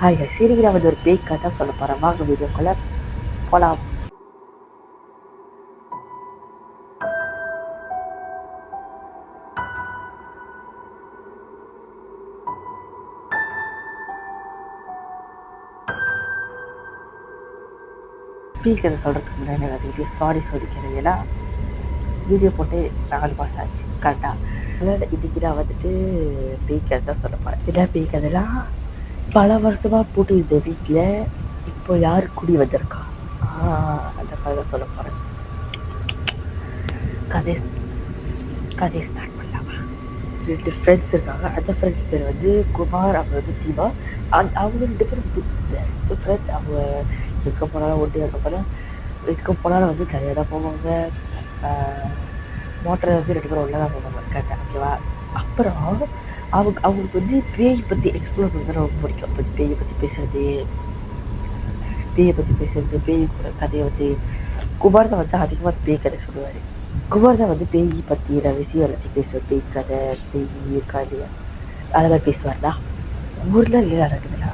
Hi hi serial வந்து ஒரு பேய் கதை சொல்ல போகிறேன். வாங்க வீடியோக்குள்ள போகலாம். பேய் கதை சொல்கிறதுக்கு முன்னாடி நான் வீடியோ சொல்லிக்கிறேன். ஏன்னா வீடியோ போட்டு 4 மாதம் ஆச்சு கரெக்டாக. அதனால் இன்றைக்கி நான் வந்துட்டு பேய் கதை தான் சொல்ல போகிறேன். இதான் பேய் கதைலாம் பல வருஷமாக போட்டு இந்த வீட்டில் இப்போ யார் குடி வந்திருக்கா அந்த கதை தான் சொல்ல போகிறேன். கதை ஸ்டார்ட் பண்ணலாமா? 2 ஃப்ரெண்ட்ஸ் இருக்காங்க. அந்த ஃப்ரெண்ட்ஸ் பேர் வந்து குமார், அப்புறம் வந்து தீபா. அவங்க 2 பேரும் வந்து பெஸ்ட் ஃப்ரெண்ட். அவங்க எங்கே போனாலும் ஒன்று எங்கே போனாலும் வந்து தனியாக தான் போவாங்க. மோட்டரை வந்து 2 பேரும் ஒன்றா தான் போவாங்க கேட்டேன். ஓகேவா? அப்புறம் அவங்களுக்கு வந்து பேய் பற்றி எக்ஸ்ப்ளோர் பண்ணுறது ரொம்ப பிடிக்கும். பேயை பற்றி பேசுகிறது, பேய் கூட கதையை வந்து குமார் தான் வந்து அதிகமாக பேய் கதை சொல்லுவார். குமார் தான் வந்து பேய் பற்றின விஷயம் எல்லாத்தையும் பேசுவார். பேய் கதை, பேய் இருக்கா இல்லையா அதை மாதிரி பேசுவார்லாம். ஊரில் இல்லை நடக்குதுன்னா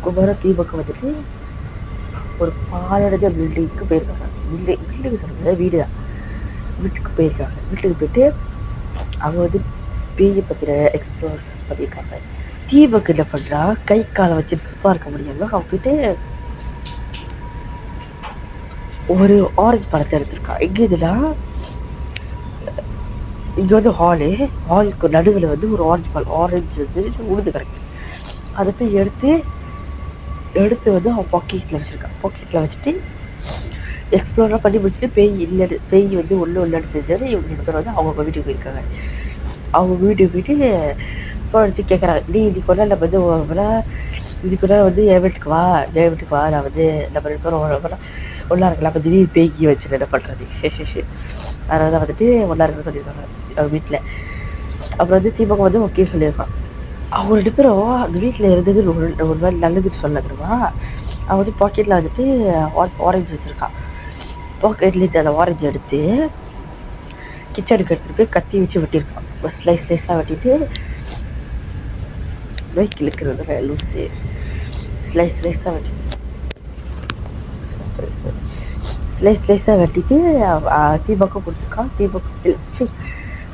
குமாரும் தீபக்கும் வந்துட்டு ஒரு பாலடைஞ்ச பில்டிங்க்கு போயிருக்காங்க. பில்டிங் சொல்கிறது வீடு தான். வீட்டுக்கு போயிருக்காங்க. வீட்டுக்கு போயிட்டு அவங்க வந்து பேயை பற்றின எக்ஸ்ப்ளோர்ஸ் பண்ணியிருக்காங்க. தீபக்கு என்ன பண்ணுறா, கை காலை வச்சுட்டு சும்மா இருக்க முடியாம அவங்க போயிட்டு ஒரு ஆரஞ்சு பழத்தை எடுத்திருக்கா. எங்கே இதுனா இங்கே வந்து ஹாலுக்கு நடுவில் வந்து ஒரு ஆரஞ்சு வந்து உழுது கிடக்கு. அதை போய் எடுத்து வந்து அவன் பாக்கெட்டில் வச்சுருக்கான். பாக்கெட்டில் வச்சுட்டு எக்ஸ்ப்ளோராக பண்ணி முடிச்சுட்டு பேய் வந்து ஒன்று எடுத்தது. இவங்க 2 பேர் வந்து அவங்க வீட்டுக்கு போயிருக்காங்க. அவங்க வீட்டுக்கு போயிட்டு ஃபோன் அடிச்சு கேட்குறாங்க, நீ இதுக்குள்ள நம்ம வந்து இதுக்குள்ள வந்து என் வீட்டுக்கு வா, நான் வந்து நம்ம 2 பேரும் ஒன்றா இருக்கலாம். அப்போ திடீர்னு பேய்க்கி வச்சு என்ன பண்ணுறது. அதனால தான் வந்துட்டு ஒன்றா இருக்குன்னு சொல்லியிருக்காங்க அவங்க வீட்டில். அப்புறம் வந்து தீபகம் வந்து ஓகே சொல்லியிருக்கான். அவங்க 2 பேரும் அந்த வீட்டில் இருந்தது ஒரு மாதிரி நல்லதுன்னு சொல்ல தெரியுமா. அவன் வந்து பாக்கெட்டில் வந்துட்டு ஆரஞ்சு வச்சுருக்கான். பாக்கெட்லேருந்து அந்த ஆரஞ்சு எடுத்து கிச்சனுக்கு எடுத்துகிட்டு போய் கத்தி வச்சு வெட்டியிருக்கான். ஸ்லைஸாக வெட்டிட்டு பைக் இழுக்கிறதுல லூஸு ஸ்லைஸாக வெட்டிட்டு தீபாக்கும் கொடுத்துருக்கான்.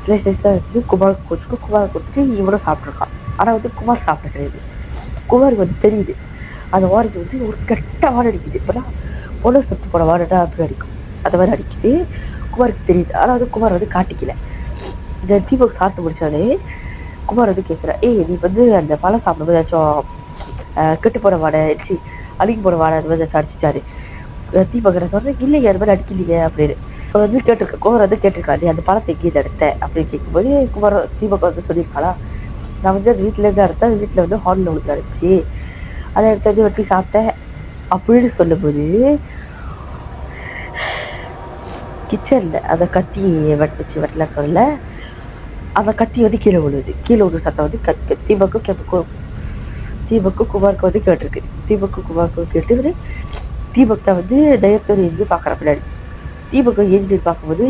ஸ்லைஸாக வெட்டிட்டு குமாருக்கு கொடுத்துட்டு இவனும் சாப்பிட்ருக்கான். ஆனால் வந்து குமார் சாப்பிட கிடையாது. குமாருக்கு வந்து தெரியுது அந்த வாரத்து வந்து ஒரு கெட்ட வாடை அடிக்குது. இப்போலாம் பொண்ணு சத்து போன வாடை அப்படி அடிக்கும், அந்த மாதிரி அடிக்குது. குமாருக்கு தெரியுது. ஆனால் வந்து குமார் வந்து காட்டிக்கல. இந்த தீபக் சாப்பிட்டு முடிச்சாலே குமார் வந்து கேட்குறேன், நீ வந்து அந்த பழம் சாப்பிடும்போது ஏதாச்சும் கெட்டு போகிற வாடை அழுகி போகிற வாடை அது மாதிரி ஏதாச்சும் அடிச்சிச்சாரு. தீபக் என்ன சொல்கிறேன், இல்லையே அது மாதிரி அடிக்கலையே அப்படின்னு. அவர் வந்து குமார் வந்து கேட்டிருக்கா, நீ அந்த பழத்தை எங்கேயும் எடுத்தேன் அப்படின்னு கேட்கும்போது தீபக் வந்து சொல்லியிருக்காளா, நான் வந்து அது வீட்டிலேருந்து எடுத்தேன். அது வீட்டில் வந்து ஹாலில் உங்களுக்கு அடிச்சு அதை எடுத்து வந்து வெட்டி சாப்பிட்டேன் அப்படின்னு சொல்லும்போது கிச்சனில் அந்த கத்தி வெட்டலான்னு சொல்லல, அந்த கத்தி வந்து கீழே விழுது சத்தம் வந்து தீபக்கும் குமாருக்கு வந்து கேட்டிருக்கு. குமாருக்கு கேட்டு தீபக் தான் வந்து தைரியத்தோடு எழுதி பார்க்குற பின்னாடி. தீபக் எழுதி பார்க்கும்போது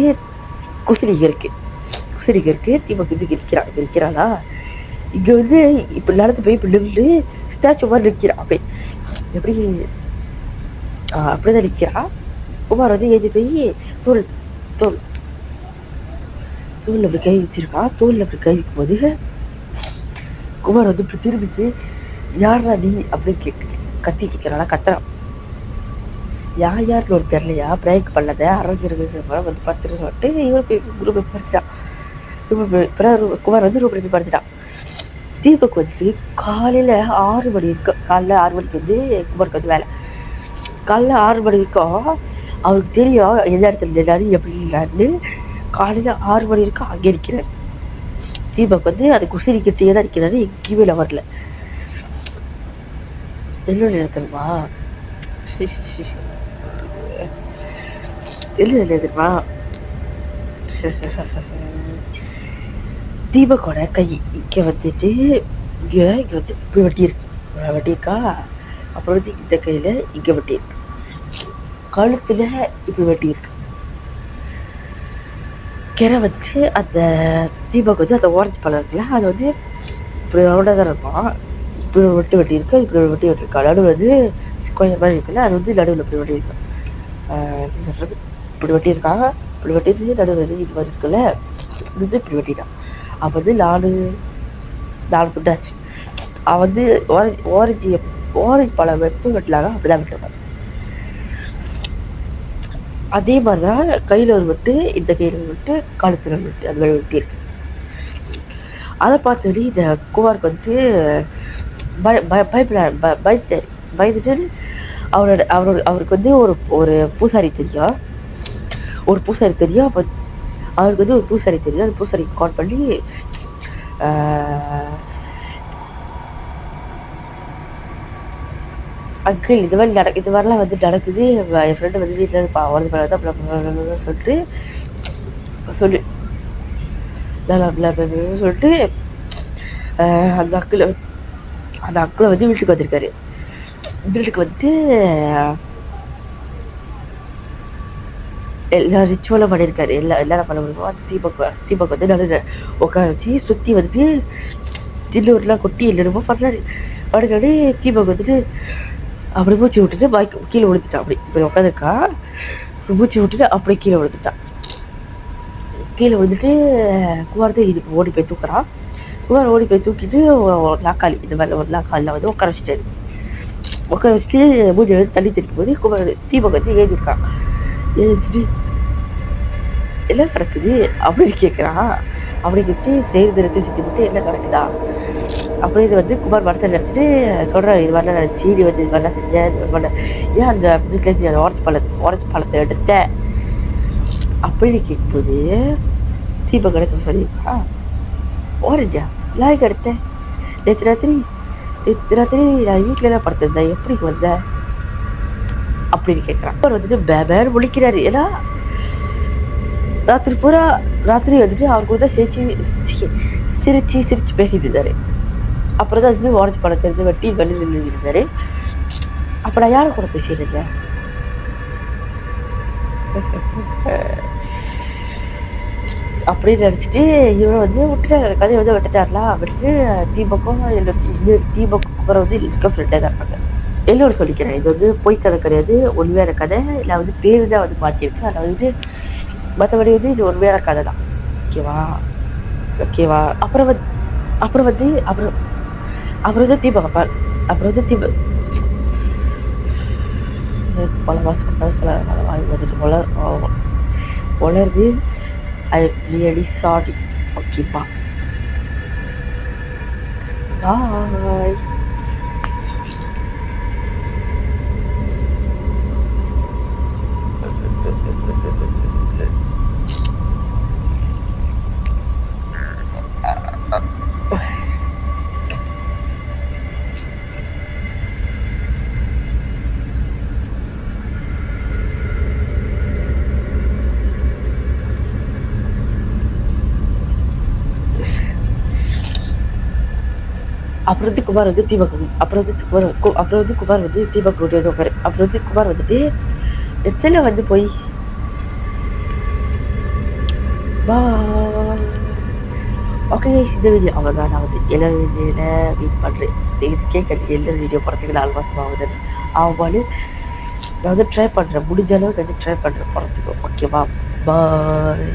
குசிரிங்க இருக்கு. தீபக் வந்து இருக்கிறாளா இங்கே வந்து இப்போ நடந்து போய் இப்போ நின்று ஸ்டாச்சு மாதிரி நிற்கிறான். எப்படி அப்படிதான் நிற்கிறான். குமார் வந்து எழுதி போய் தோல் அப்படி கை வச்சிருக்கான். தோல் அப்படி கை வைக்கும் போது குமார் வந்து இப்படி திரும்பிட்டு, யாரா நீ அப்படின்னு கத்தி கேட்கிறானா, கத்துறான். யாருன்னு ஒரு தெரியலையா, பிரேக் பண்ணத அரைஞ்சிருக்கு வந்து படுத்துட்டு சொல்லிட்டு இவன் போய் ரூபை படுத்துட்டான். குமார் வந்து ரூபை போய் படுத்துட்டான். தீபக் வந்துட்டு காலையில் 6 மணி இருக்கும். காலைல 6 மணிக்கு வந்து குமாருக்கு வந்து வேலை. காலைல 6 மணி இருக்கும். அவருக்கு தெரியும் எந்த இடத்துல நின்னாரு எப்படி இல்லாருன்னு. காலையில் 6 மணி இருக்கும் அங்கே நிற்கிறார். தீபக் வந்து அது குசிரிக்கிட்டே தான் நிற்கிறாரு. எங்கேயுமே வரல. என்ன தெரியுமா, தீபக்கோட கை இங்கே வந்துட்டு இங்கே வந்து இப்படி வெட்டியிருக்கா. அப்புறம் வந்து இந்த கையில் இங்கே வெட்டியிருக்கு. கழுத்தில் இப்படி வெட்டியிருக்கு. கிரை வந்துட்டு அந்த தீபக் வந்து அந்த ஆரஞ்சு பழம் இருக்குல்ல, அது வந்து இப்படி ரவுண்டாக தான் இருக்கும். இப்படி ஒரு வெட்டு வெட்டியிருக்கா, இப்படி ஒரு வெட்டி வெட்டியிருக்கா. நடுவில் வந்து ஸ்கொயர் மாதிரி இருக்குல்ல, அது வந்து நடுவில் இப்படி வெட்டியிருக்கா. எப்படி சொல்கிறது, இப்படி வெட்டியிருக்காங்க, இப்படி வெட்டிட்டு நடுவில் இது மாதிரி இருக்குல்ல, இது வந்து இப்படி வெட்டிட்டான். அப்போ வந்து நாலு துண்டாச்சு. அவன் வந்து ஆரஞ்சு பழம் வெட்டலாங்க, அப்படிதான் வெட்டுவான். அதே மாதிரிதான் கையில் ஒரு வெட்டு, இந்த கையில் ஒரு வெட்டு, கழுத்துல ஒரு வெட்டு, அது மாதிரி வெட்டி இருக்கு. அதை பார்த்தோன்னே இந்த குமாருக்கு வந்து பயந்துட்டாரு. அவருக்கு வந்து ஒரு பூசாரி தெரியும். அப்போ அவருக்கு வந்து ஒரு பூசாரி தெரியும். அந்த பூசாரிக்கு கால் பண்ணி அங்கிள் இது மாதிரிலாம் வந்து நடக்குது, என் ஃப்ரெண்டு வந்து வீட்டில் உடம்பு சொல்லிட்டு சொல்லிட்டு அந்த அங்கிளை வந்து வீட்டுக்கு வந்திருக்காரு. வீட்டுக்கு வந்துட்டு எல்லா ரிச்சுவலும் பண்ணியிருக்காரு. எல்லாரும் பண்ண முடியுமோ அந்த தீபக் வந்து நடுவில் உட்கார வச்சு சுற்றி வந்துட்டு தில்லூர்லாம் கொட்டி இல்லைமோ பண்ணாரு. அப்படின்னாடி தீபக் வந்துட்டு அப்படி மூச்சு விட்டுட்டு கீழே விழுந்துட்டான். அப்படி இப்படி உட்காந்துருக்கா, மூச்சு விட்டுட்டு அப்படி கீழே விழுந்துட்டான். கீழே விழுந்துட்டு குமார் தான் ஓடி போய் தூக்குறான். குமார் ஓடி போய் தூக்கிட்டு நாக்காளி இந்த மாதிரி ஒரு நாக்காளில் வந்து உட்கார வச்சுட்டு மூஞ்சி வந்து தண்ணி தெரிக்கும் போது குமார் தீபக் வந்து எழுதிருக்கான். எழுதிச்சுட்டு என்ன நடக்குது அப்படின்னு கேட்குறான். அப்படி கேட்டு சேர்ந்து சிக்கிட்டு என்ன நடக்குதா அப்படின்னு வந்து குமார் மனசில் நினச்சிட்டு சொல்கிறேன். இது மாதிரிலாம் நினச்சி இது வந்து இது மாதிரிலாம் செஞ்சேன், இது மாதிரி ஏன் அந்த வீட்டிலேருந்து அந்த ஆரஞ்சு பழத்தை எடுத்தேன் அப்படின்னு கேட்கும்போது தீபக் எடுத்து சொல்லியிருக்கா. ஆரஞ்சா யாருக்கு எடுத்தேன்? நேற்று ராத்திரி நான் வீட்டில் என்ன படுத்திருந்தேன், எப்படி வந்தேன் அப்படின்னு கேட்குறான். அவர் வந்துட்டு பேர் முழிக்கிறாரு. ஏன்னா ராத்திரி வந்துட்டு அவருக்கு வந்து சிரிச்சு பேசிட்டு இருந்தாரு. அப்புறம் தான் வந்து ஆரஞ்சு பழத்தை இருந்து வெட்டி வெளியில் எழுதியிருந்தாரு. அப்போ நான் யாரை கூட பேசியிருந்தேன் அப்படின்னு நினச்சிட்டு இவரை வந்து விட்டுட்டார். கதையை வந்து விட்டுட்டு தீபக்கும் குமார் வந்து இருக்க ஃப்ரெண்டாக தான் இருப்பாங்க. எல்லோரும் சொல்லிக்கிறேன், இது வந்து பொய் கதை கிடையாது, உண்மையான கதை. இல்லை வந்து பேர் தான் வந்து மாற்றிருக்கு. அதில் வந்து மற்றபடி வந்து இது உண்மையான கதை தான். ஓகேவா. அப்புறம் வந்து தீபக் அப்பார். அப்புறம் வந்து பல மாதம் கொடுத்தாலும் சொல்ல வாங்கி வந்துட்டு வளருது. I really sorry. ஓகேப்பா, பாய். அப்புறம் வந்து குமார் வந்து தீபக் கூட்டி வந்து உட்காரு. அப்புறம் வந்து குமார் வந்துட்டு எத்தனை வந்து போய் ஓகே இந்த வீடியோ அவ்வளோதான். நான் வந்து எல்லா வீடியோவில் வெயிட் பண்ணுறேன். இது கேட்கறதுக்கு எல்லா வீடியோ போகிறதுக்கு 4 மாதம் ஆகுது. ஆகும்போது நான் வந்து ட்ரை பண்ணுறேன், முடிஞ்ச அளவுக்கு வந்து ட்ரை பண்ணுறேன் போகிறதுக்கு. ஓகேவா, பாய்.